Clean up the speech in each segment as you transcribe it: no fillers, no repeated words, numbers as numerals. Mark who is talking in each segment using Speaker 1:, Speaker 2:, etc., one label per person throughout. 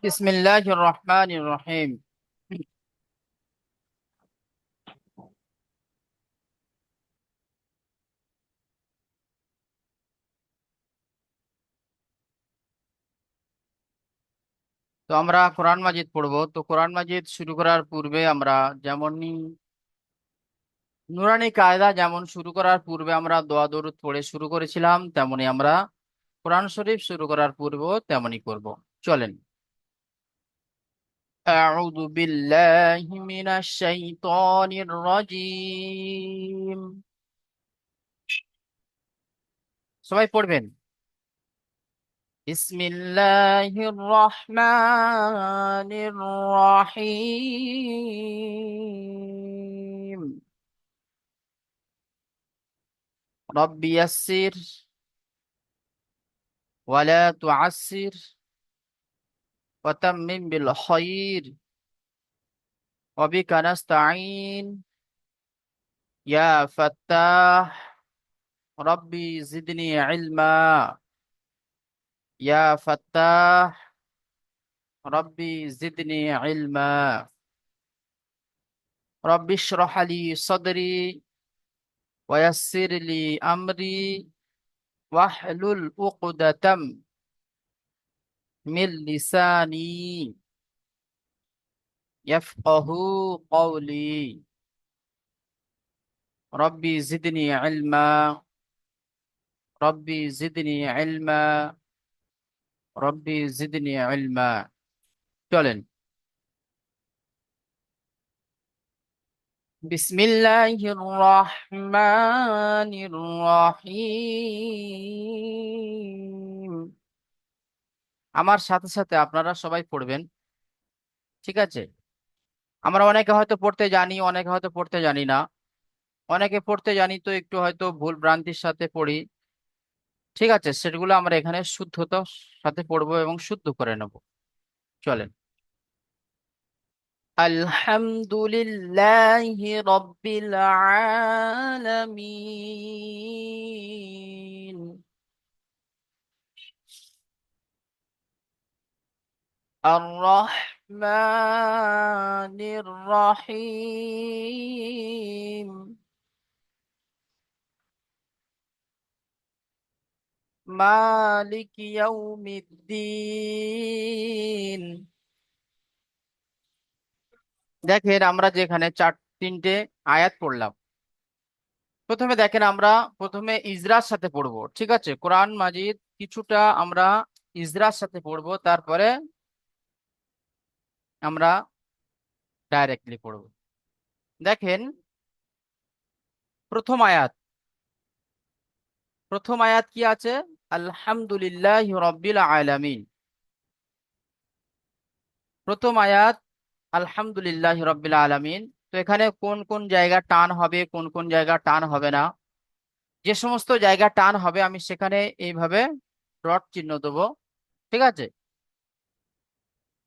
Speaker 1: বিসমিল্লাহির রহমানির রহিম। তো আমরা কোরআন মাজিদ পড়বো। তো কোরআন মাজিদ শুরু করার পূর্বে আমরা যেমন নুরানি কায়দা, যেমন শুরু করার পূর্বে আমরা দোয়া দরুদ পড়ে শুরু করেছিলাম, তেমনি আমরা কোরআন শরীফ শুরু করার পূর্বেও তেমনি করব। চলেন। আউযু বিল্লাহি মিনাশ শাইতানির রাজিম। সবাই পড়বেন। বিসমিল্লাহির রহমানির রহিম। রব্বি ইয়াসসির ওয়ালা তুআসসির ওয়া তাম্মিম বিল খায়র ওয়া বিকা নাস্তাঈন ইয়া ফাত্তাহ রব্বি জিদনি ইলমা। ইয়া ফাত্তাহ রব্বি জিদনি ইলমা। রব্বি ইশরাহ লি সাদরি ওয়া ইয়াসসির লি আমরি ওয়াহলুল উকদাতাম মিন লিসানি ইয়াফকাহু কওলি। রব্বি জিদনি ইলমা। রব্বি জিদনি ইলমা। রব্বি জিদনি ইলমা। চলেন। বিসমিল্লাহির রহমানির রহিম। আমার সাথে সাথে আপনারা সবাই পড়বেন, ঠিক আছে? আমরা অনেকে হয়তো পড়তে জানি, অনেকে হয়তো পড়তে জানি না। অনেকে পড়তে জানি তো একটু হয়তো ভুল ভ্রান্তির সাথে পড়ি, ঠিক আছে? সেগুলো আমরা এখানে শুদ্ধতার সাথে পড়বো এবং শুদ্ধ করে নেব। চলেন। আলহামদুলিল্লাহি রাব্বিল আলামিন। আর রহমানির রহিম। মালিক ইয়াউমিদ্দিন। দেখেন আমরা যেখানে তিনটে আয়াত পড়লাম। প্রথমে দেখেন আমরা প্রথমে ইজরার সাথে পড়বো, ঠিক আছে? কোরআন মাজিদ কিছুটা আমরা ইজরার সাথে পড়বো, তারপরে আমরা ডাইরেক্টলি পড়বো। দেখেন প্রথম আয়াত। প্রথম আয়াত কি আছে? আলহামদুলিল্লাহ রব্বিল আলামিন। প্রথম আয়াত আলহামদুলিল্লাহ রব্বিল আলামিন। তো এখানে কোন কোন জায়গা টান হবে, কোন কোন জায়গা টান হবে না, যে সমস্ত জায়গা টান হবে আমি সেখানে এইভাবে ডট চিহ্ন দেবো, ঠিক আছে?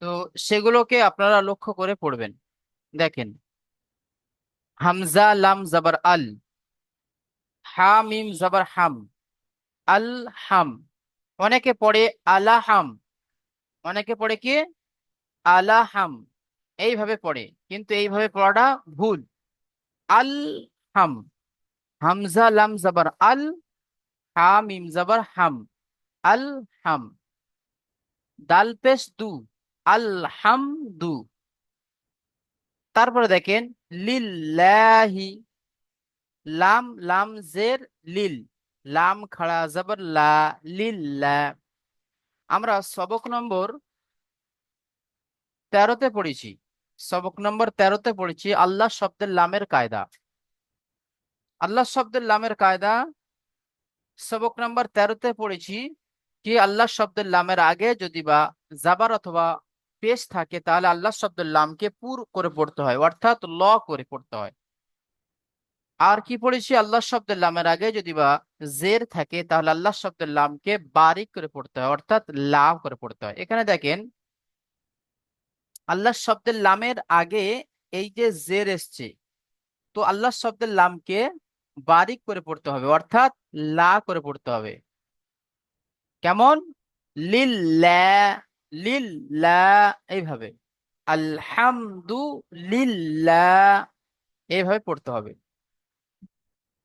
Speaker 1: তো সেগুলোকে আপনারা লক্ষ্য করে পড়বেন। দেখেন, হামজা লাম জবর আল, হা মিম জবর হাম, আল হাম। অনেকে পড়ে আলাহাম, অনেকে পড়ে কি আলাহাম, এইভাবে পড়ে, কিন্তু এইভাবে পড়াটা ভুল। আল হাম, হামজা লাম জবর আল, হা মিম জবর হাম, আল হাম। দাল পেশ দু, আল হাম দু। তারপরে দেখেন লিল্লাহি, লাম লাম জের লিল, লাম খাড়া জবর লা, লিল্লা। আমরা সবক নম্বর 13-তে পড়েছি। সবক নম্বর 13-তে পড়েছি আল্লাহ শব্দের লামের কায়দা। আল্লাহ শব্দের লামের কায়দা সবক নম্বর 13-তে পড়েছি কি আল্লাহ শব্দের লামের আগে যদি বা জাবার অথবা পেশ থাকে তাহলে আল্লাহ শব্দের লামকে পুর করে পড়তে হয়, অর্থাৎ ল করে পড়তে হয়। আর কি পড়েছি? আল্লাহ শব্দের লামের আগে যদি বা জের থাকে তাহলে আল্লাহ শব্দের লামকে বারিক করে পড়তে হয়, অর্থাৎ লাভ করে পড়তে হয়। এখানে দেখেন আল্লাহ শব্দের লামের আগে এই যে জের এসছে, তো আল্লাহ শব্দের লামকে বারিক করে পড়তে হবে, অর্থাৎ লা করে পড়তে হবে। কেমন? লিল্লাহ, লিল্লাহ, এইভাবে আলহামদুলিল্লাহ, এইভাবে পড়তে হবে।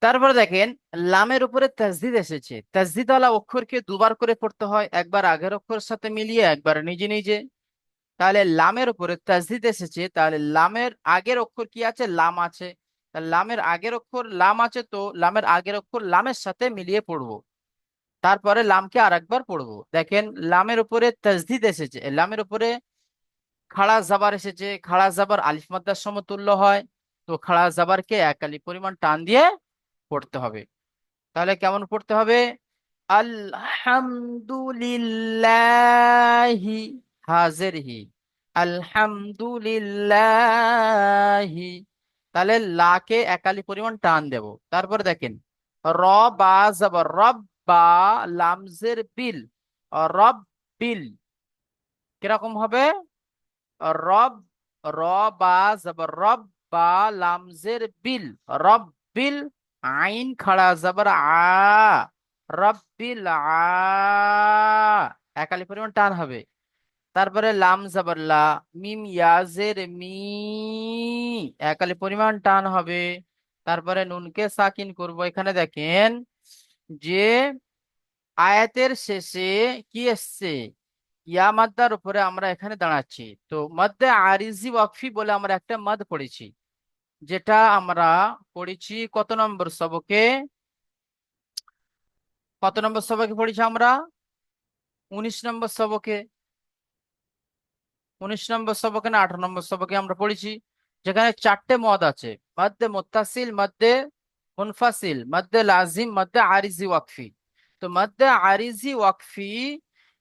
Speaker 1: তারপরে দেখেন, লামের উপরে তাসদিদ এসেছে, তাসদিদ ওয়ালা অক্ষরকে দুবার করে পড়তে হয়, একবার আগের অক্ষরের সাথে মিলিয়ে, একবার নিজে নিজে। তাহলে লামের উপরে তাসদিদ এসেছে, তাহলে লামের আগের অক্ষর কি আছে? লাম আছে। তাহলে লামের আগের অক্ষর লাম আছে, তো লামের আগের অক্ষর লামের সাথে মিলিয়ে পড়বো। তারপরে লামকে আরেকবার পড়বো। দেখেন, লামের উপরে তাসদিদ এসেছে, লামের উপরে খাড়া জাবার এসেছে, খাড়া জাবার আলিফ মাদ্দার সমতুল্য হয়। তো খাড়া জাবারকে এক আলিফ পরিমাণ টান দিয়ে পড়তে হবে। তাহলে কেমন পড়তে হবে? আলহামদুলিল্লাহি, হাজের হি, আলহামদুলিল্লাহি। তাহলে লাকে একালি পরিমাণ টান দেব। তারপর দেখেন, র বা জবর রব, বা লামজের বিল, রব বিল, কিরকম হবে? রব, র বা জবর রব, বা লামজের বিল, রব বিল, আইন খাড়া জবর আ, রব্বিল একালি পরিমাণ টান হবে। তারপরে লাম জবর লা, মিম ইয়াজের মি, একালি পরিমাণ টান হবে। তারপরে নুনকে সাকিন করব। এখানে দেখেন যে আয়াতের শেষে কি এসছে? ইয়া মাদ্দার উপরে আমরা এখানে দাঁড়াচ্ছি। তো মদ্দে আরিজি ওয়াকফি বলে আমরা একটা মদ পড়েছি, যেটা আমরা পড়েছি কত নম্বর সবকে? কত নম্বর সবকে পড়েছি আমরা? 19 নম্বর সবকে। 19 নম্বর সবকে না 18 নম্বর সবকে আমরা পড়েছি, যেখানে চারটে মদ আছে: মদ্দে মুত্তাসিল, মদ্দে মুনফাসিল, মদ্দে লাজিম, মদ্দে আরিজি ওয়াকফি। তো মদ্দে আরিজি ওয়াকফি,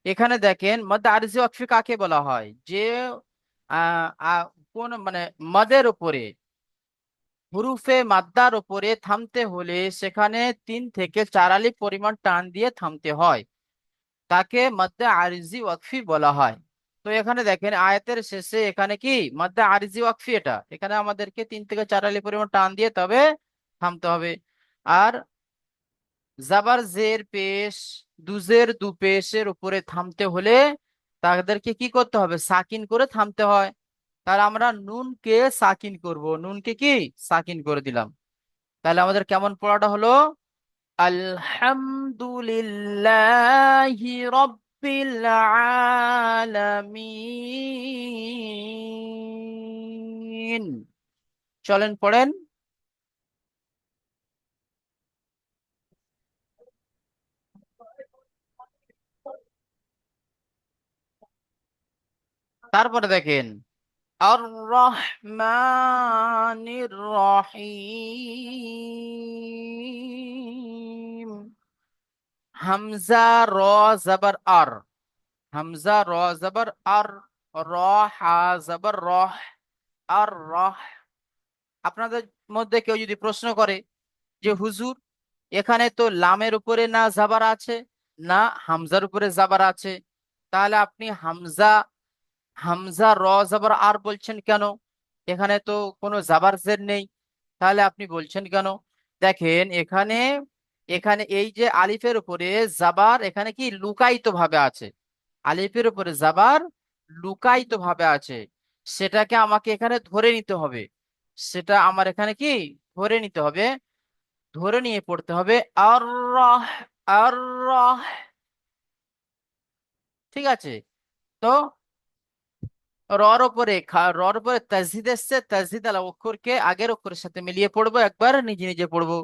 Speaker 1: এখানে দেখেন মদ্দে আরিজি ওয়াকফি কাকে বলা হয়? যে আহ আহ, কোন মানে মদের উপরে, হুরুফে মাদ্দার উপরে থামতে হলে সেখানে 3 থেকে 4 আলিফ পরিমাণ টান দিয়ে থামতে হয়, তাকে মদ্দে আরিজি ওয়াকফি বলা হয়। তো এখানে দেখেন আয়াতের শেষে এখানে কি মদ্দে আরিজি ওয়াকফি, এটা এখানে আমাদেরকে 3 থেকে 4 আলিফ পরিমাণ টান দিয়ে তবে থামতে হবে। আর জাবার জের পেশ, দুজের দু পেশের উপরে থামতে হলে তাদেরকে কি করতে হবে? সাকিন করে থামতে হয়। তাহলে আমরা নুনকে সাকিন করব, নুনকে কি সাকিন করে দিলাম। তাহলে আমাদের কেমন পড়াটা হলো? আলহামদুলিল্লাহি রব্বিল আলামিন। চলেন পড়েন। তারপরে দেখেন, আর রহমানির রহিম, হামজা র জবর আর, হামজা র জবর আর, র হা জবর রহ, আর রহ। আপনাদের মধ্যে কেউ যদি প্রশ্ন করে যে হুজুর, এখানে তো লামের উপরে না জাবার আছে, না হামজার উপরে জাবার আছে, তাহলে আপনি হামজা, হামজা র জাবার আর বলছেন কেন? এখানে তো কোনো জাবার জের নেই, তাহলে আপনি বলছেন কেন? দেখেন এখানে, এখানে এই যে আলিফের উপরে জাবার এখানে কি লুকায়িত ভাবে আছে, আলিফের উপরে জাবার লুকায়িত ভাবে আছে, সেটাকে আমাকে এখানে ধরে নিতে হবে। সেটা আমার এখানে কি ধরে নিতে হবে, ধরে নিয়ে পড়তে হবে। আর রাহ, আর রাহ, ঠিক আছে? তো রর উপরে তাসদিদ এসছে, তাসদিদ আলা অক্ষরকে আগের অক্ষরের সাথে মিলিয়ে পড়বো, একবার নিজে নিজে পড়বো।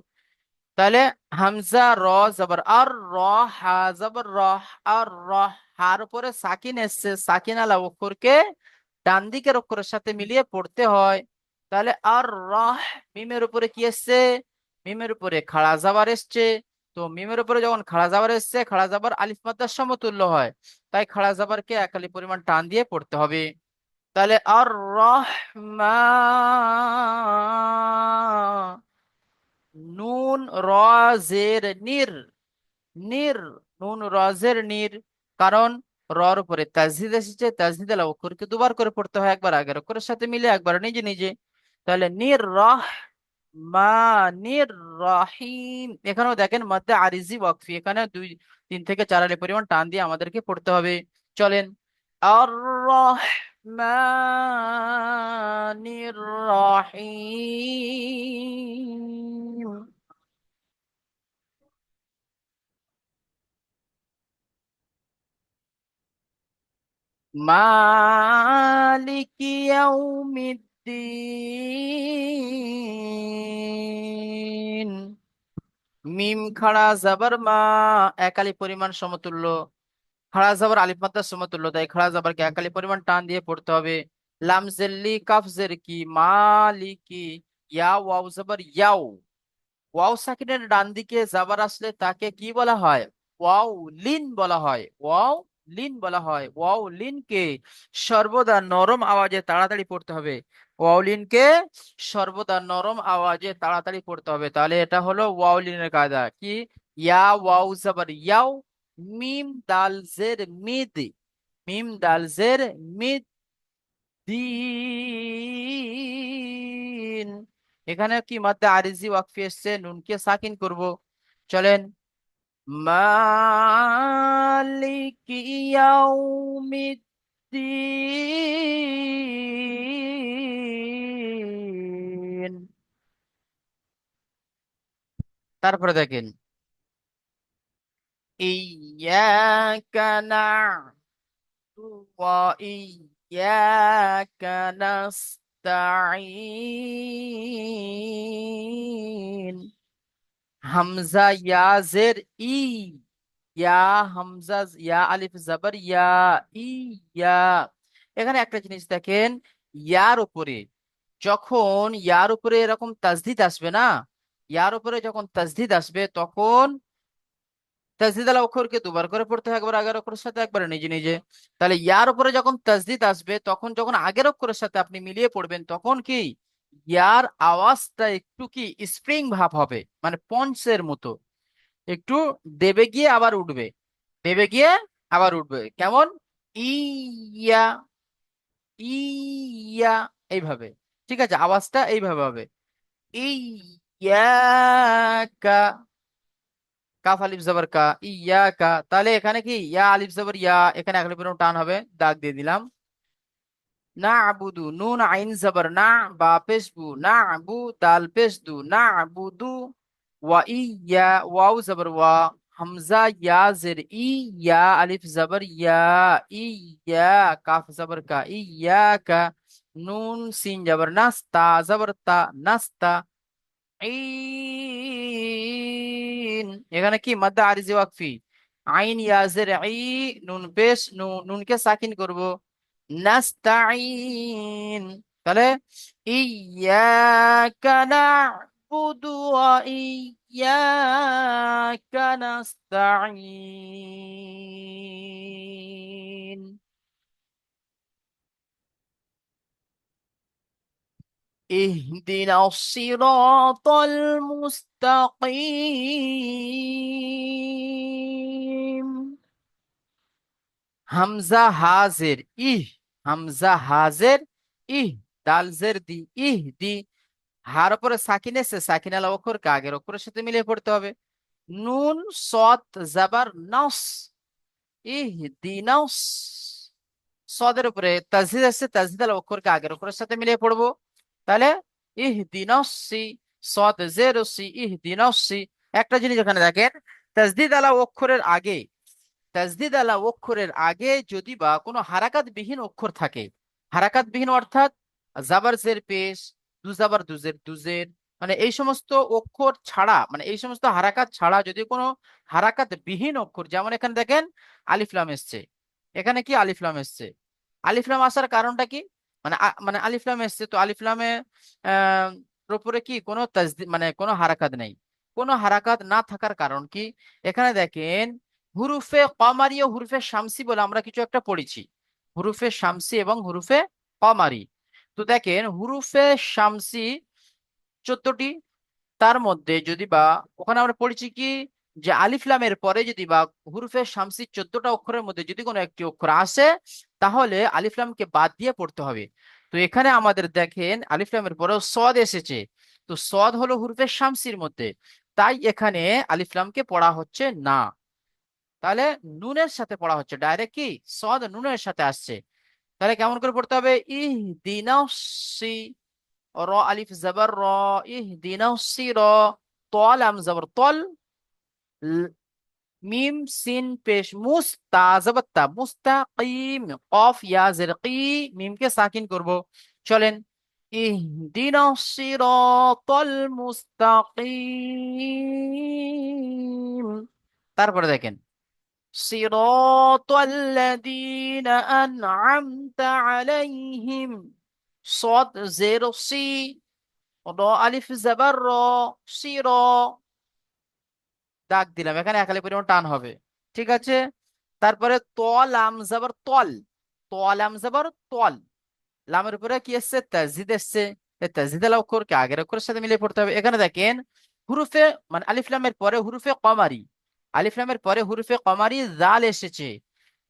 Speaker 1: তাহলে হামজা র জবর আর, র হা জবর রহ, আর রহ, হার উপরে সাকিন এসছে, সাকিন আলা অক্ষরকে ডান দিকের অক্ষরের সাথে মিলিয়ে পড়তে হয়। তাহলে আর রহ, মিমের উপরে কি এসছে? মিমের উপরে খাড়া জাবার এসছে। তো মিমের উপরে যখন খাড়া জাবার এসছে, খাড়া জাবার আলিফ মাদ্দার সমতুল্য হয়, তাই খাড়া জাবারকে এক আলিফ পরিমাণ টান দিয়ে পড়তে হবে। তাহলে আর নুন রজের নির, নির, নুন রজের নির, কারণ রর উপরে তাজদিদ এসেছে, তাজদিদ আলা অক্ষরকে দুবার করে পড়তে হয়, একবার আগের অক্ষরের সাথে মিলে, একবার নিজে নিজে। তাহলে নির রহ মা, নির রহিম, এখানেও দেখেন মধ্যে আরিজি ওয়াকফি, এখানে 2 3 থেকে 4 আলি পরিমাণ টান দিয়ে আমাদেরকে পড়তে হবে। চলেন الرحمن الرحيم. مالك يوم الدين. মিম খাড়া জাবার মা, একালি পরিমাণ সমতুল্য। খাড়া জাবার আলিফ মাদ্দার সমতুল্য, তাই খাড়া জাবারকে একালি পরিমাণ টান দিয়ে পড়তে হবে। লাম জেল্লি কাফ জের কি মালিকি। ইয়া ওয়াও জাবার ইয়াও। ওয়াও সাকিনের ডান দিকে জাবার আসলে তাকে কি বলা হয়? ওয়াও লিন বলা হয়। ওয়াও লিন বলা হয়। ওয়াও লিনকে সর্বদা নরম আওয়াজে তাড়াতাড়ি পড়তে হবে। ওয়াও লিনকে সর্বদা নরম আওয়াজে তাড়াতাড়ি পড়তে হবে। তাহলে এটা হলো ওয়াও লিনের কায়দা কি? ইয়া ওয়াও জাবার ইয়াও, মিম দাল জের মিদ, মিম দাল জের মিদ, দিন। এখানে কি মাদ্দে আরিজি ওয়াকফি এসছে, নুনকে সাকিন করব। চলেন। মালিক ইয়াউমিদ্দিন। তারপরে দেখেন, ইয়াকা না'বুদু ওয়া ইয়াকা নাস্তাঈন। হামজা ইয়াজের ই, ইয়া হামজা ইয়া আলিফ জাবার ইয়া, ই ইয়া। এখানে একটা জিনিস দেখেন, ইয়ার উপরে যখন ইয়ার উপরে এরকম তাজদিদ আসবে না, ইয়ার উপরে যখন তাজদিদ আসবে তখন তাজদিদ আলা অক্ষরকে দুবার করে পড়তে হয়, একবার আগের অক্ষরের সাথে একবার নিজে নিজে। তাহলে ইয়ার উপরে যখন তাজদিদ আসবে তখন যখন আগের অক্ষরের সাথে আপনি মিলিয়ে পড়বেন তখন কি ইয়ার আওয়াজটা একটু কি স্প্রিং ভাব হবে, মানে পঞ্চের মতো একটু দেবে গিয়ে আবার উঠবে, দেবে গিয়ে আবার উঠবে। কেমন? ইয়া, ইয়া, এইভাবে। ঠিক আছে, আওয়াজটা এইভাবে হবে। ইয়াকা, কাফ আলিফ জবর কা, ইয়াকা। তাহলে এখানে কি ইয়া আলিফ জবর ইয়া, এখানে আলিফ এর টান হবে, দাগ দিয়ে দিলাম। না আবুদু, নুন আইন জবর না, বা পেশ বু, না আবু, দাল পেশ দু, না আবুদু। ওয়া ইয়া, ওয়াও জবর ওয়া, হামজা ইয়া জের ই, ইয়া আলিফ জবর ইয়া, ইয়া কাফ জবর কা, ইয়াকা। নুন সিন জবর নাস, তা জবর তা, নাস্তা। ঈন। এখানে কি মাদ্দা আরিজি ওয়াকফি। আইন ইয়াজের ই, নুন পেশ নুনকে সাকিন করব। নাস্তাইন। তাহলে ইয়াকা না'বুদু ওয়া ইয়াকা নাস্তাইন। اهدنا الصراط المستقيم. হামজা হাজের ইহ, হামজা হাজের ইহ, দাল জের দি, ইহ দি। হার উপরে সাকিন এসে সাকিন আলা অক্ষরকে আগের অক্ষরের সাথে মিলিয়ে পড়তে হবে। নুন সদ জাবার নস, ইহ দি নস। সদের উপরে তাজদিদ আসছে, তাজদিদ আলা অক্ষরকে আগের অক্ষরের সাথে মিলিয়ে পড়বো। তাহলে ইহদিনাসসি, সদ জের সি, ইহদিনাসসি। একটা জিনিস এখানে দেখেন, তাজদিদ আলা অক্ষরের আগে, তাজদিদ আলা অক্ষরের আগে যদি বা কোনো হারাকাত বিহীন অক্ষর থাকে, হারাকাত বিহীন অর্থাৎ জাবার জের পেশ, দুজাবার দুজের দুজের, মানে এই সমস্ত অক্ষর ছাড়া, মানে এই সমস্ত হারাকাত ছাড়া যদি কোনো হারাকাত বিহীন অক্ষর, যেমন এখানে দেখেন আলিফ লাম এসছে, এখানে কি আলিফ লাম এসছে। আলিফ লাম আসার কারণটা কি? মানে মানে আলিফ লাম এসছে তো আলিফ লামে আহ উপরে কি কোনো তাজদিদ মানে কোনো হারাকাত নেই। কোনো হারাকাত না থাকার কারণ কি? এখানে দেখেন হুরুফে কমারি ও হুরুফে শামসি বলে আমরা কিছু একটা পড়েছি, হুরুফে শামসি এবং হুরুফে কমারি। তো দেখেন হুরুফে শামসি 14টি, তার মধ্যে যদি বা ওখানে আমরা পড়েছি কি যে আলিফ লামের পরে যদি বা হুরুফে শামসি 14টা অক্ষরের মধ্যে যদি কোনো একটি অক্ষর আসে তাহলে আলিফ লামকে বাদ দিয়ে পড়তে হবে। তো এখানে আমাদের দেখেন আলিফ লামের পরেও সদ এসেছে, তো সদ হলো হুরুফে শামসির মধ্যে, তাই এখানে আলিফ লামকে পড়া হচ্ছে না। তাহলে নুনের সাথে পড়া হচ্ছে ডাইরেক্ট, কি সদ নুনের সাথে আসছে। তাহলে কেমন করে পড়তে হবে? ইহদিনাসি, র আলিফ জবর র, ইহদিনাসসির, ত লাম জবর তল, মিম সিন পেশ মুস্তা জবর তা, মুস্তাকিম, কফ ইয়া জের কি, মিমকে সাকিন করব। চলেন, ইহদিনাস সিরাতাল মুস্তাকিম। তারপরে দেখেন, সিরাতাল্লাযীনা আন'আমতা আলাইহিম, صاد زير সি, র আলিফ জবর র, সির, দাগ দিলাম, এখানে একালি পরিমাণ টান হবে। ঠিক আছে। তারপরে লাম জবর তল, লাম জবর তল, লামের উপরে কি এসছে? তাসদিদ এসছে। এই তাসদিদ আল অক্ষরকে আগের অক্ষরের সাথে মিলিয়ে পড়তে হবে। এখানে দেখেন হুরুফে, মানে আলিফ লামের পরে হুরুফে কমারি, আলিফ লামের পরে হুরুফে কমারি জাল এসেছে,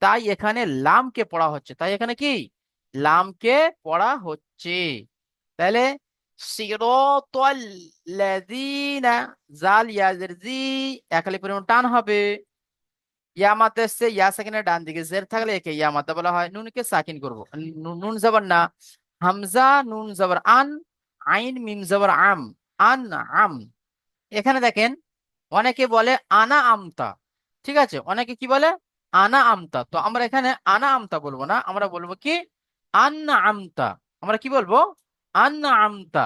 Speaker 1: তাই এখানে লামকে পড়া হচ্ছে। তাই এখানে কি লামকে পড়া হচ্ছে। তাহলে সিরাতাল লাযীনা, জাল ইয়াজের জি, একালি পরিমাণ টান হবে। ইয়া মাদ্দা এসছে, ইয়া সাকিনের ডান দিকে জের থাকলে একে ইয়া মাদ্দা বলা হয়। নুনকে সাকিন করব, নুন জবর না, হামজা নুন জবর আন, আইন মিম জবর আম, আন আম। এখানে দেখেন অনেকে বলে আনা আমতা। ঠিক আছে, অনেকে কি বলে? আনা আমতা। তো আমরা এখানে আনা আমতা বলবো না, আমরা বলবো কি আন্না আমতা। আমরা কি বলবো? আন্না আমতা।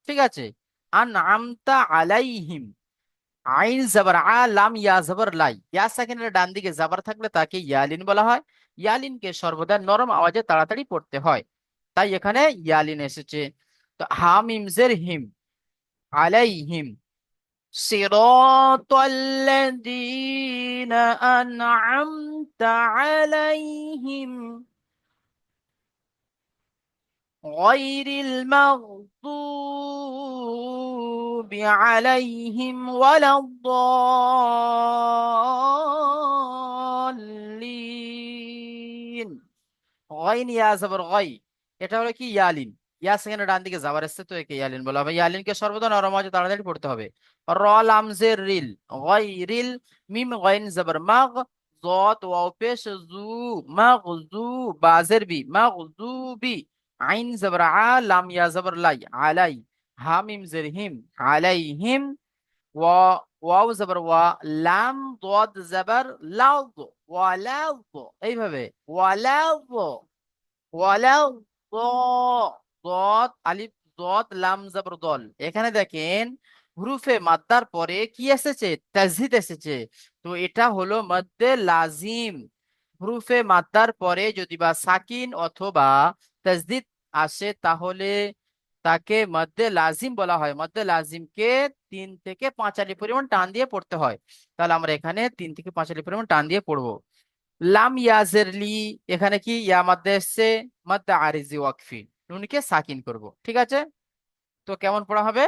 Speaker 1: ঠিক আছে। আন আমতা আলাইহিম, আইন জবর আ, লাম ইয়া জবর লাই, ইয়া সাকিনের ডান দিকে জবর থাকলে তাকে ইয়ালিন বলা হয়। ইয়ালিনকে সর্বদা নরম আওয়াজে তাড়াতাড়ি পড়তে হয়, তাই এখানে ইয়ালিন এসেছে। তো হামিম জের হিম, আলাইহিম, সিরাতাল্লাযীনা আন'আমতা আলাইহিম গায়রিল মাগদুবি আলাইহিম ওয়ালাদ-দাল্লিন। গইন ইয়া জবর গই, এটা হলো কি ইয়ালিন। ইয়া সেখানে ডান দিকে যাবার আসছে, তো একে ইয়ালিন বলা হবে। ইয়ালিনকে সর্বদা নরম আওয়াজে তাড়াতাড়ি পড়তে হবে। র লাম জের রিল, গায়রিল, মিম গাইন জবর মাগ, যত ওয়াও পেশ জু, মাগজু, বাজের বি, মাগজুবি, আইন জবর আ, লাম ইয়া জবর লাই, আলাই, হা মিম জের হিম, আলাইহিম, ওয়া, ওয়াও জবর ওয়া, লাম দাদ জবর লাদ, ওয়ালাদ, এইভাবে ওয়ালাদ, ওয়ালাউ, দ, দত আলিফ, দত লাম জবর দল। এখানে দেখেন হুরুফে মাদ্দার পরে কি এসেছে? তাজদিদ এসেছে। তো এটা হলো মদ্দে লাজিম। হুরুফে মাদ্দার পরে যদি বা সাকিন অথবা তাজদিদ আসে, তাহলে তাকে মদ্দে লাজিম বলা হয়। মদ্দে লাজিমকে 3 থেকে 5 আলিফ পরিমাণ টান দিয়ে পড়তে হয়। তাহলে আমরা এখানে 3 থেকে 5 আলিফ পরিমাণ টান দিয়ে পড়বো। লাম ইয়াজের লি, এখানে কি ইয়া মাদ্দা এসছে, মাদ্দা আরিজি ওয়াকফি, নুনকে সাকিন করব। ঠিক আছে। তো কেমন পড়া হবে?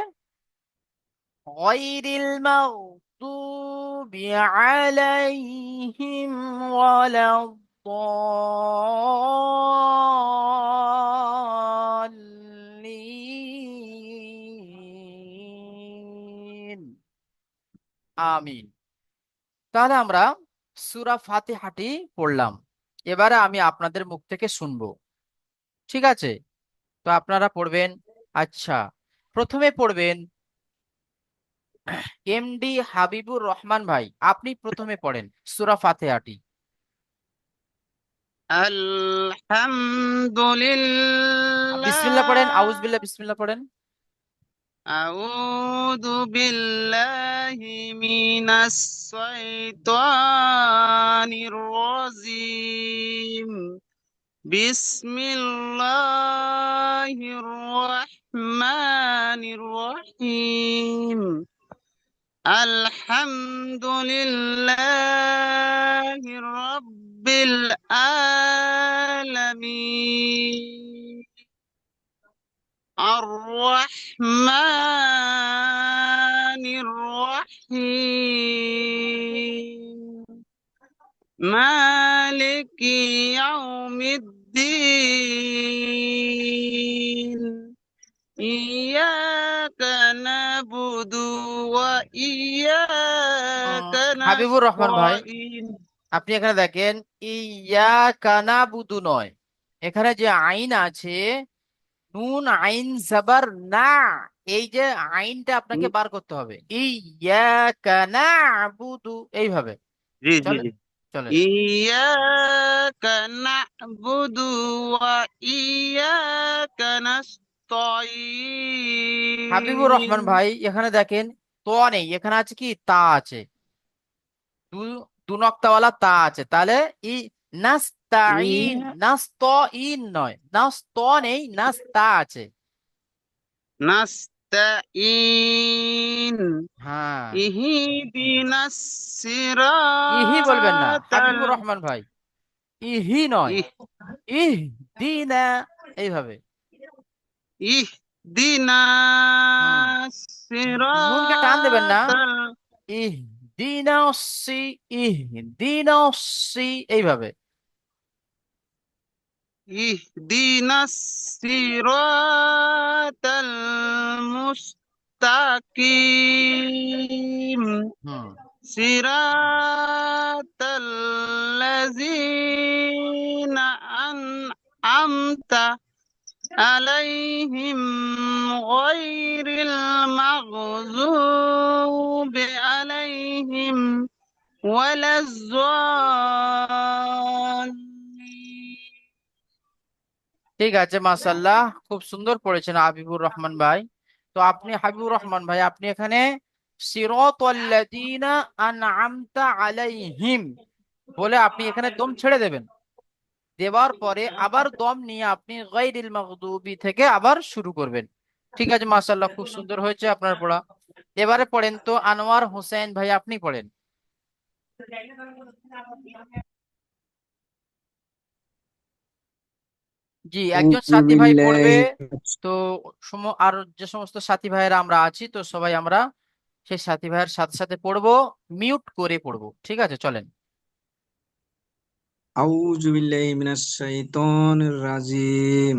Speaker 1: গায়রিল মাগদুবি আলাইহিম ওয়ালাদ-দাল্লিন। আমিন। তাহলে আমরা সূরা ফাতিহাটি পড়লাম। এবারে আমি আপনাদের মুখ থেকে শুনবো। ঠিক আছে। তো আপনারা পড়বেন। আচ্ছা, প্রথমে পড়বেন এমডি হাবিবুর রহমান ভাই, আপনি প্রথমে পড়েন সূরা ফাতিহাটি। বিসমিল্লাহ পড়েন, আউজ
Speaker 2: আলহামদুলিল্লাহ।
Speaker 1: বিল্লাহ, বিসমিল্লাহ পড়েন।
Speaker 2: আউযু বিল্লাহি মিনাস শাইতানির রাজিম। বিসমিল্লাহির রহমানির রহিম। আলহামদুলিল্লাহি রাব্বিল আলামিন। الرحمن الرحيم. مالك يوم الدين. إياك نعبد وإياك
Speaker 1: হাবিবুর রহমান ভাই,
Speaker 2: نستعين.
Speaker 1: আপনি এখানে দেখেন ইয়াকা নাবুদু নয়, এখানে যে আইন আছে নুন আইন জাবার না, এই যে আইনটা আপনাকে বার করতে হবে, ইয়াকা নাবুদু এইভাবে।
Speaker 2: জি জি
Speaker 1: চলেন
Speaker 2: জি।
Speaker 1: চলেন।
Speaker 2: ইয়াকা না'বুদু ওয়া ইয়াকা
Speaker 1: হাবিবুর
Speaker 2: নাস্তাঈন।
Speaker 1: রহমান ভাই এখানে দেখেন ত নেই, এখানে আছে কি তা আছে, দু দু নক্তাওয়ালা তা আছে, তাহলে ই নাস্তাইন,
Speaker 2: ইয়া
Speaker 1: নাস্তাইন নয়, নাস্ত নেই, নাস্তা আছে।
Speaker 2: নাস্তাঈন।
Speaker 1: হ্যাঁ,
Speaker 2: ইহদিনাস
Speaker 1: ইহি বলবেন না
Speaker 2: সিরাতাল
Speaker 1: হাবিবুর রহমান ভাই, ইহি নয়,
Speaker 2: ইহ
Speaker 1: ইহ দিনা এইভাবে। হুম,
Speaker 2: ইহদিনাস
Speaker 1: নুনকে টান দেবেন না,
Speaker 2: সিরাতাল
Speaker 1: ইহ দিনাসি, ইহ দিনাসি এইভাবে।
Speaker 2: ইহদিনাস সিরাতাল মুস্তাকিম।
Speaker 1: হুম,
Speaker 2: সিরাতাল লাযিনা আন'আমতা عليهم غير المغضوب عليهم ولا الضالين.
Speaker 1: ঠিক আছে, মাশাআল্লাহ, খুব সুন্দর পড়েছেন হাবিবুর রহমান ভাই। তো আপনি হাবিবুর রহমান ভাই, আপনি এখানে সিরাতাল্লাযীনা আন'আমতা আলাইহিম বলে আপনি এখানে দম ছেড়ে দেবেন, দেওয়ার পরে আবার দম নিয়ে আপনি গায়রিল মাগদুবি থেকে আবার শুরু করবেন। ঠিক আছে, মাশাআল্লাহ, খুব সুন্দর হয়েছে আপনার পড়া। এবারে পড়েন তো আনোয়ার হোসেন ভাই, আপনি পড়েন। জি, একজন
Speaker 3: أعوذ
Speaker 1: সাথী ভাই পড়বে।
Speaker 3: بالله
Speaker 1: তো আর যে সমস্ত সাথী ভাইয়েরা আমরা আছি, তো সবাই আমরা সেই সাথী ভাইয়ের সাথে সাথে পড়বো, মিউট করে পড়বো। ঠিক আছে, চলেন।
Speaker 3: أعوذ بالله من الشيطان الرجيم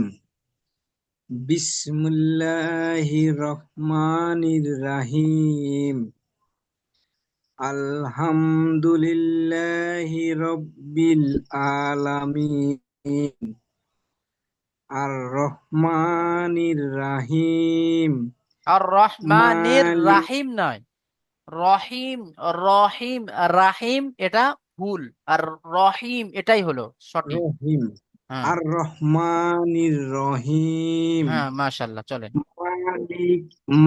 Speaker 3: بسم الله الرحمن الرحيم الحمد لله رب العالمين الرحمن الرحيم
Speaker 1: আর রহমানির
Speaker 3: مالك
Speaker 1: রাহিম নয়, রহিম, রহিম, রাহিম এটা ভুল, আর রহিম এটাই হলো সঠিক।
Speaker 3: رحيم
Speaker 1: হ্যাঁ,
Speaker 3: الرحمن الرحيم
Speaker 1: হ্যাঁ, মাশাআল্লাহ, চলেন।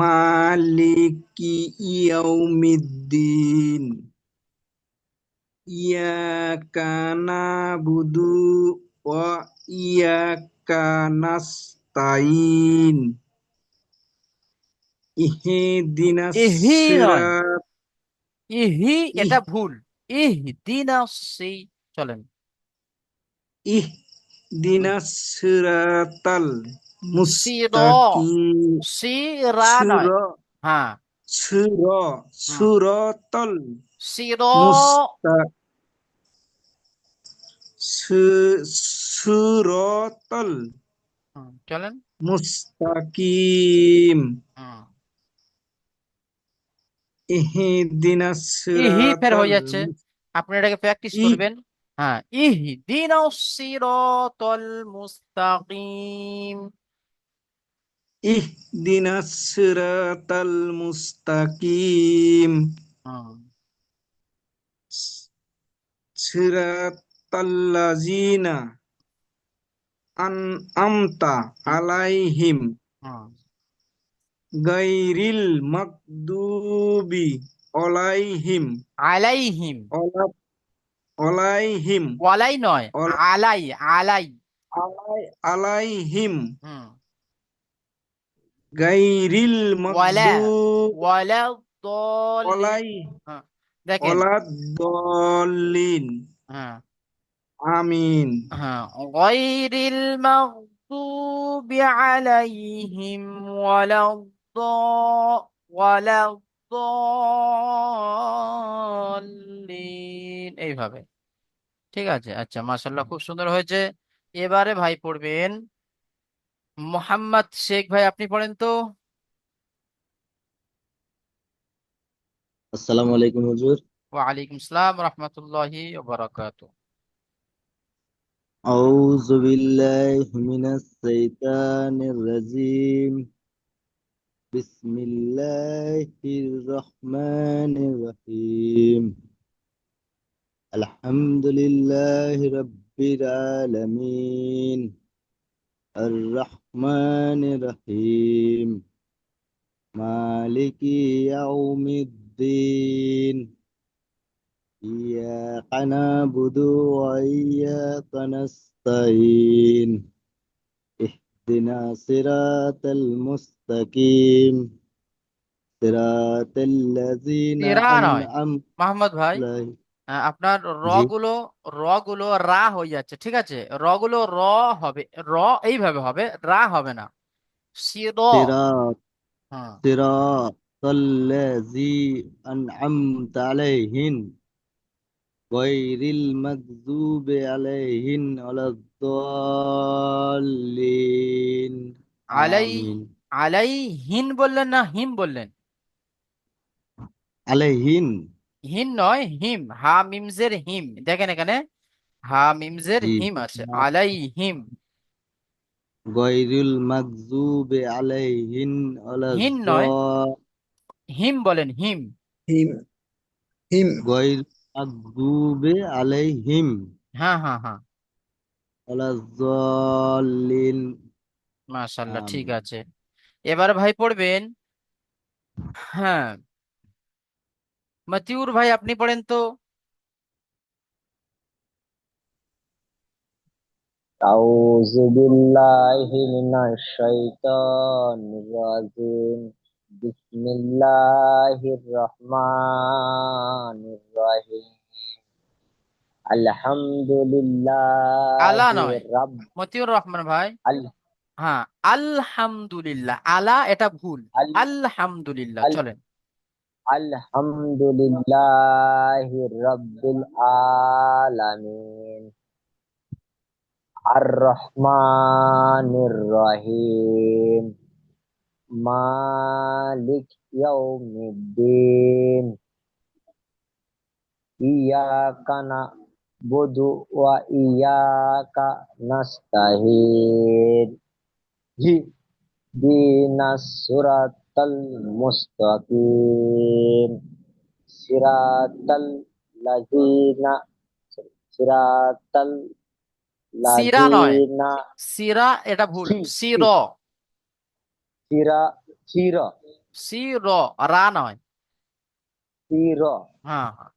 Speaker 3: مالك يوم الدين إياك نعبد وإياك نستعين اهدنا
Speaker 1: ইহি নয়,
Speaker 3: الصراط
Speaker 1: ইহি এটা
Speaker 3: إه-
Speaker 1: ভুল, ইহদিনাসি, চলেন।
Speaker 3: اهدنا الصراط
Speaker 1: সির,
Speaker 3: المستقيم
Speaker 1: সিরা নয়।
Speaker 3: صراط
Speaker 1: হ্যাঁ, হুম,
Speaker 3: صراط
Speaker 1: সির,
Speaker 3: المستقيم صراط
Speaker 1: চলেন।
Speaker 3: المستقيم
Speaker 1: হুম,
Speaker 3: اهدنا
Speaker 1: ইহি
Speaker 3: الصراط
Speaker 1: ফের হয়ে যাচ্ছে, আপনি এটাকে প্র্যাকটিস করবেন। হ্যাঁ, ইহদিনাস সিরাতাল মুস্তাকিম।
Speaker 3: اهدنا الصراط المستقيم
Speaker 1: হুম,
Speaker 3: صراط الذين أنعمت
Speaker 1: হুম,
Speaker 3: عليهم
Speaker 1: হুম।
Speaker 3: غير المغضوب عليهم
Speaker 1: আলাইহিম,
Speaker 3: عليهم
Speaker 1: ওয়ালাই নয়, আলাই, আলাই।
Speaker 3: عليهم
Speaker 1: হুম,
Speaker 3: غير
Speaker 1: ওয়ালা,
Speaker 3: المغضوب
Speaker 1: ওয়ালা দলিন।
Speaker 3: عليهم
Speaker 1: হ্যাঁ, দেখেন।
Speaker 3: ولا الضالين
Speaker 1: হ্যাঁ,
Speaker 3: آمين
Speaker 1: হ্যাঁ, গায়রিল মাগদুবি আলাইহিম ওয়ালাদ ওয়ালাদ্দাল্লিন এইভাবে। ঠিক আছে, আচ্ছা, মাশাআল্লাহ, খুব সুন্দর হয়েছে। এবারে ভাই পড়বেন মোহাম্মদ শেখ ভাই, আপনি পড়েন তো।
Speaker 4: আসসালামু আলাইকুম হুজুর।
Speaker 1: ওয়ালাইকুম আসসালাম রহমতুল্লাহি ওয়া বারাকাতুহু।
Speaker 4: أعوذ بالله من الشيطان الرجيم. بسم الله الرحمن الرحيم. الحمد لله رب العالمين. الرحمن الرحيم. مالك يوم الدين. إياك نعبد وإياك نستعين. اهدنا صراط المستقيم. صراط الذين
Speaker 1: সিরা নয়
Speaker 4: أنعمت
Speaker 1: মোহাম্মদ ভাই,
Speaker 4: عليهم.
Speaker 1: আপনার র
Speaker 4: জি।
Speaker 1: গুলো র গুলো রা হয়ে যাচ্ছে, ঠিক আছে? র গুলো র হবে, র এইভাবে হবে, রা হবে না। সির,
Speaker 4: صراط
Speaker 1: হ্যাঁ।
Speaker 4: صراط الذي أنعمت عليهم غير المغضوب عليهم ولا الضالين.
Speaker 1: আলাই,
Speaker 4: آمين.
Speaker 1: আলাই হিন বললেন না হিম বললেন?
Speaker 4: عليهم.
Speaker 1: হিন নয় হিম, হা মিমজের হিম, দেখেন এখানে হা মিমজের
Speaker 4: জি।
Speaker 1: হিম আছে, আলাই হিম।
Speaker 4: غير المغضوب عليهم ولا
Speaker 1: হিন নয়,
Speaker 4: الضالين.
Speaker 1: হিম বলেন, হিম।
Speaker 3: হিম হিম
Speaker 4: غير المغضوب عليهم
Speaker 1: হ্যাঁ হ্যাঁ হ্যাঁ,
Speaker 4: ولا الضالين.
Speaker 1: মাশাআল্লাহ, ঠিক
Speaker 4: آمين.
Speaker 1: আছে। এবার ভাই পড়বেন, হ্যাঁ, মতিউর ভাই আপনি পড়েন তো।
Speaker 5: أعوذ بالله من الشيطان الرجيم. بسم الله الرحمن الرحيم. الحمد
Speaker 1: আলা
Speaker 5: لله
Speaker 1: নয়
Speaker 5: رب
Speaker 1: মতিউর রহমান ভাই,
Speaker 5: ال
Speaker 1: হ্যাঁ, আলহামদুলিল্লাহ, আলা এটা ভুল,
Speaker 5: ال
Speaker 1: আলহামদুলিল্লাহ
Speaker 5: ال
Speaker 1: চলেন।
Speaker 5: الحمد لله رب العالمين. الرحمن الرحيم. مالك يوم الدين. إياك نعبد وإياك نستعين. اهدنا الصراط المستقيم. صراط الذين صراط
Speaker 1: সিরা নয়,
Speaker 5: الذين
Speaker 1: সিরা এটা ভুল,
Speaker 5: সি
Speaker 1: সির,
Speaker 5: সি সিরা সির
Speaker 1: সির, রা নয়,
Speaker 5: সির
Speaker 1: হ্যাঁ হ্যাঁ।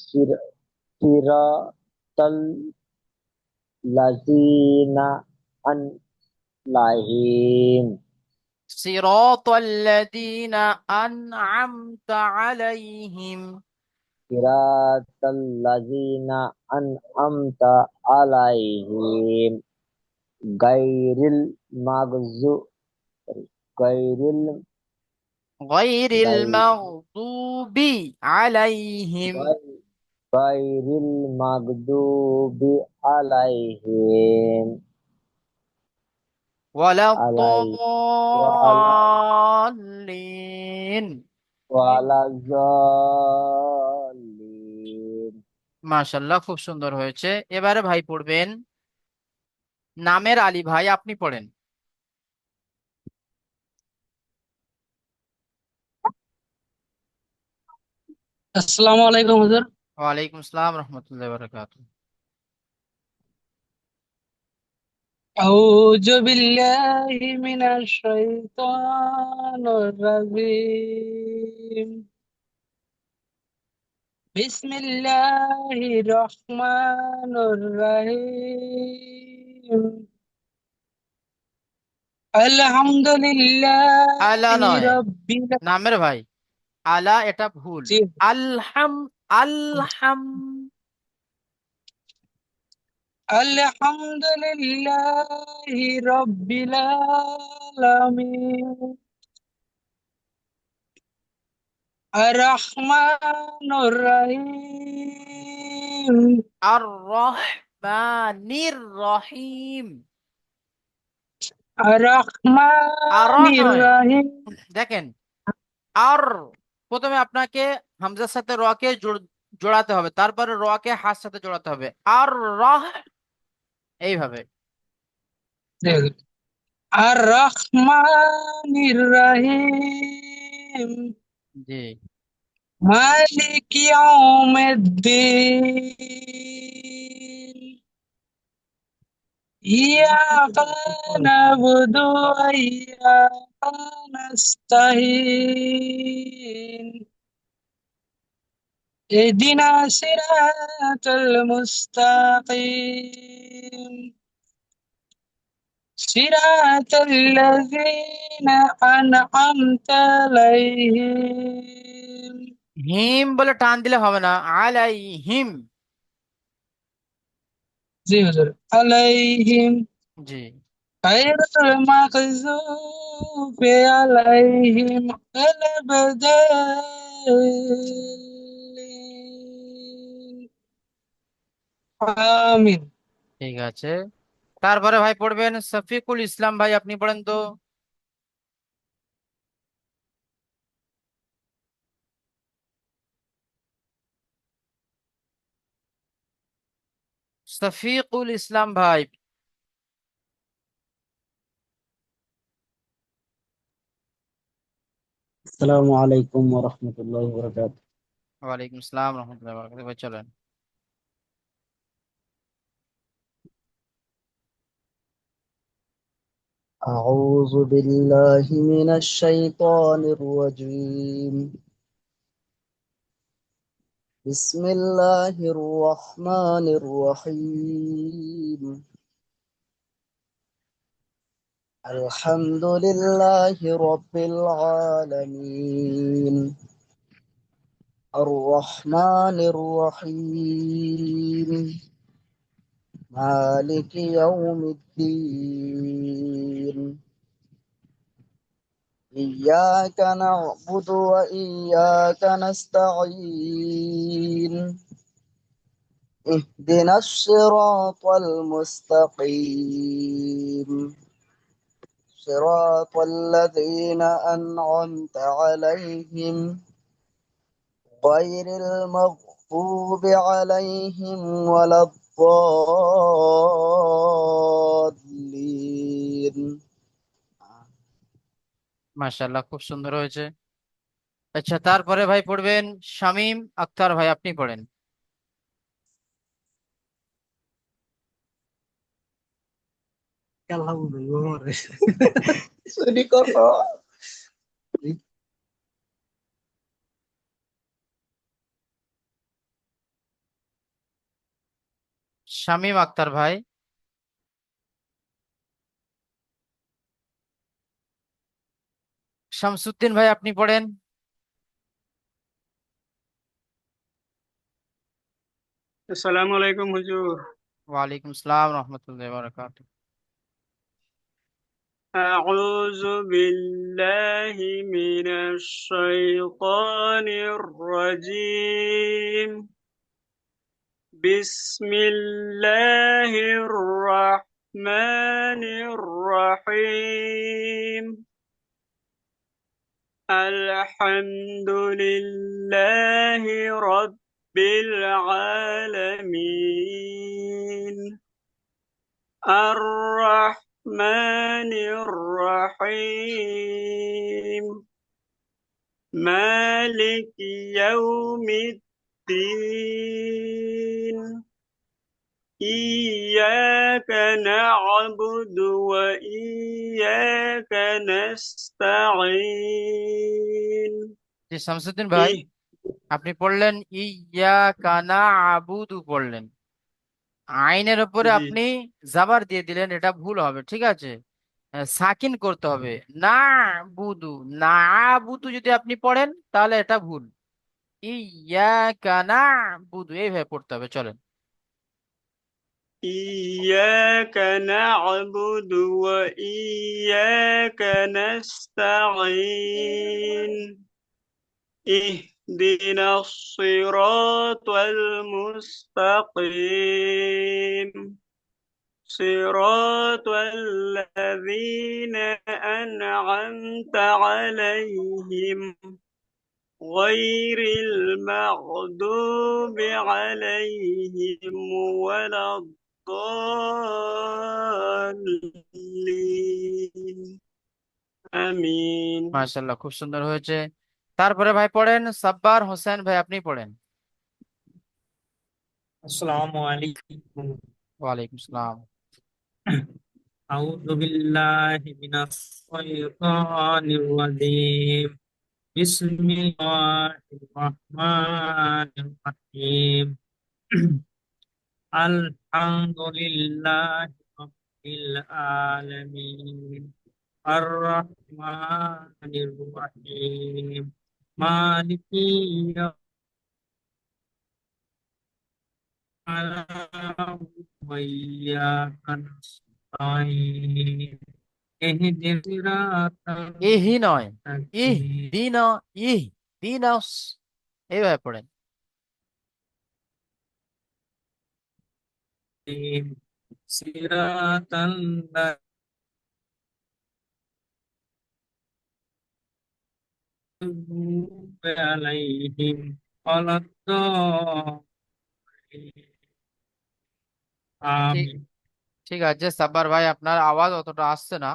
Speaker 5: সির সিরাতাল লাযিনা আনলাহিম.
Speaker 1: সিরাতাল্লাযীনা আনআমতা আলাইহিম,
Speaker 5: সিরাতাল লাযিনা আনআমতা আলাইহিম. গায়রিল মাগযু গায়রিল
Speaker 1: গায়রিল
Speaker 5: গায়
Speaker 1: মাগদুবি আলাইহিম,
Speaker 5: গায়রিল মাগদুবি আলাইহিম আলাই ওয়ালা
Speaker 1: ওয়ালাদ-দাল্লিন।
Speaker 5: ওয়ালা জালিন.
Speaker 1: মাশাআল্লাহ, খুব সুন্দর হয়েছে। এবারে ভাই পড়বেন নামের আলী ভাই, আপনি পড়েন।
Speaker 6: আসসালামু আলাইকুম হুজুর।
Speaker 1: ওয়ালাইকুম আসসালাম রহমতুল্লাহি ওয়া বারাকাতুহু।
Speaker 6: আউযু বিল্লাহি মিনাশ শাইতানির রাজিম। বিসমিল্লাহির রহমানির রহিম।
Speaker 1: আলা
Speaker 6: আলহামদুলিল্লাহি
Speaker 1: নয়
Speaker 6: রাব্বিল
Speaker 1: নামের ভাই, আলা এটা ভুল।
Speaker 6: জি
Speaker 1: আলহাম, আলহাম,
Speaker 6: আলহামদুলিল্লাহি রাব্বিল আলামিন। আর রহমানির রহিম।
Speaker 1: আর রহমানির রহিম। আর
Speaker 6: রহমানির
Speaker 1: নয়,
Speaker 6: রহিম।
Speaker 1: দেখেন, আর প্রথমে আপনাকে হামজার সাথে র কে জোড়াতে হবে, তারপরে র কে হার সাথে জোড়াতে হবে, আর র এইভাবে।
Speaker 6: জি হুজুর। আর রহমানির রহিম
Speaker 1: জি।
Speaker 6: মালিক ইয়াউমিদ্দিন ইয়্যাকা না'বুদু ওয়া ইয়্যাকা নাস্তাঈন ইহদিনা সিরাতাল মুস্তাকিম সিরাতাল লাযীনা আন'আমতা আলাইহিম।
Speaker 1: হিম বলে টান দিলে হবে না, আলাইহিম।
Speaker 6: জি হুজুর। আলাইহিম
Speaker 1: জি।
Speaker 6: গায়রুল মাগযুবি আলাইহিম ওয়ালাদ-দাল্লিন। আমিন।
Speaker 1: ঠিক আছে, তারপরে ভাই পড়বেন শফিকুল ইসলাম ভাই, আপনি পড়েন তো। শফিকুল ইসলাম ভাই।
Speaker 4: আসসালামু আলাইকুম ওয়া রাহমাতুল্লাহি ওয়া বারাকাতুহু।
Speaker 1: ওয়ালাইকুম আসসালাম রহমতুল্লাহ বারাকাতুহু। ভাই চলেন।
Speaker 4: أعوذ بالله من الشيطان الرجيم. بسم الله الرحمن الرحيم. الحمد لله رب العالمين. الرحمن الرحيم. مالك يوم الدين. إياك نعبد وإياك نستعين. اهدنا الصراط المستقيم. صراط الذين أنعمت عليهم غير المغضوب عليهم ولا الضالين.
Speaker 1: মাশাআল্লাহ, খুব সুন্দর হয়েছে। আচ্ছা, তারপরে ভাই পড়বেন শামীম আখতার ভাই, আপনি পড়েন।
Speaker 3: Sorry koro.
Speaker 1: শামীম আখতার ভাই। শামসুদ্দিন ভাই, আপনি পড়েন।
Speaker 2: আসসালামু আলাইকুম হুজুর।
Speaker 1: ওয়ালাইকুম আসসালাম রহমতুল্লাহ বারাকাতুহু।
Speaker 2: أعوذ بالله من الشيطان الرجيم. بسم الله الرحمن الرحيم. الحمد لله رب العالمين. الرحمن الرحيم. مالك يوم الدين. إياك نعبد وإياك نستعين.
Speaker 1: জি শামসুদ্দিন ভাই, আপনি পড়লেন ইয়াকা না'বুদু পড়লেন, আইনের উপরে
Speaker 2: জি
Speaker 1: আপনি জাবার দিয়ে দিলেন, এটা ভুল হবে, ঠিক আছে? সাকিন করতে হবে। না বুদু, না বুদু যদি আপনি পড়েন তাহলে এটা ভুল। ইয়াকা না'বুদু এইভাবে পড়তে হবে, চলেন।
Speaker 2: إياك نعبد وإياك نستعين. اهدنا الصراط المستقيم. صراط الذين أنعمت عليهم غير المغضوب عليهم ولا الضالين آمين
Speaker 1: মাশাআল্লাহ, খুব সুন্দর হয়েছে। তারপরে ভাই পড়েন, সাব্বার হোসেন ভাই, আপনি পড়েন।
Speaker 6: আসসালামু আলাইকুম।
Speaker 1: ওয়ালাইকুম আসসালাম।
Speaker 6: আউযু বিল্লাহি মিনাশ শাইতানির রাজীম। বিসমিল্লাহির রাহমানির রাহিম। আলহামদুলিল্লাহি রাব্বিল আলামিন। আর-রাহমানির রাহিম। মালিকি ইয়াউমিদ্দিন ওয়া ইয়্যাকা নাস্তাঈন। ইহদিনাস সিরাতাল
Speaker 1: ইহি নয়, ইহ
Speaker 6: মুস্তাকিম।
Speaker 1: দিন, ইহ দিনস, এইভাবে পড়েন।
Speaker 6: সিরাতাল লাযিনা আলাইহিম ওয়ালাদ-দাল্লিন।
Speaker 1: ঠিক
Speaker 6: আমিন।
Speaker 1: ঠিক আছে সাব্বার ভাই, আপনার আওয়াজ অতটা আসছে না।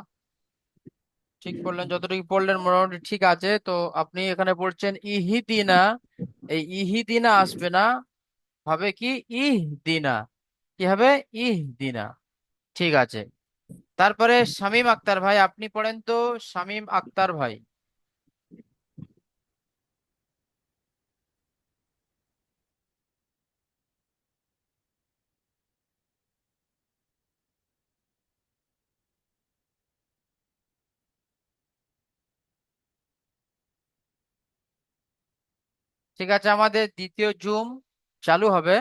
Speaker 1: ঠিক পড়লেন, যতটুকু পড়লেন মোটামুটি ঠিক আছে। তো আপনি এখানে পড়ছেন ইহিদিনা, এই ইহিদিনা আসবে না, হবে কি ইহদিনা। কি হবে? ইহদিনা। ঠিক আছে। তারপরে শামীম আক্তার ভাই, আপনি পড়েন তো। শামীম আক্তার ভাই। ঠিক আছে, আমাদের দ্বিতীয় জুম চালু হবে।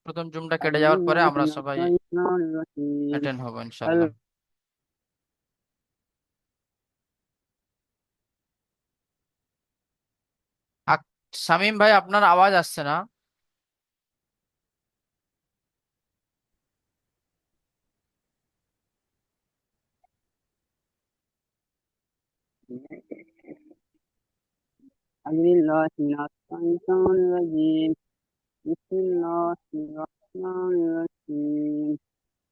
Speaker 1: প্রথম জুমটা কেটে যাওয়ার পরে আমরা সবাই অ্যাটেন্ড হবো ইনশাল্লাহ। শামীম ভাই, আপনার আওয়াজ আসছে না।
Speaker 5: بالله من الشيطان الرجيم بسم الله الرحمن الرحيم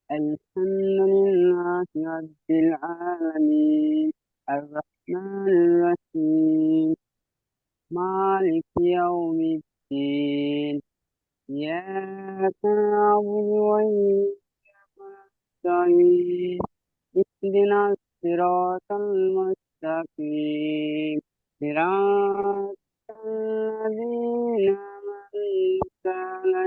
Speaker 5: الحمد لله رب العالمين الرحمن الرحيم مالك يوم الدين إياك نعبد وإياك نستعين اهدنا الصراط المستقيم صراط الذين أنعمت عليهم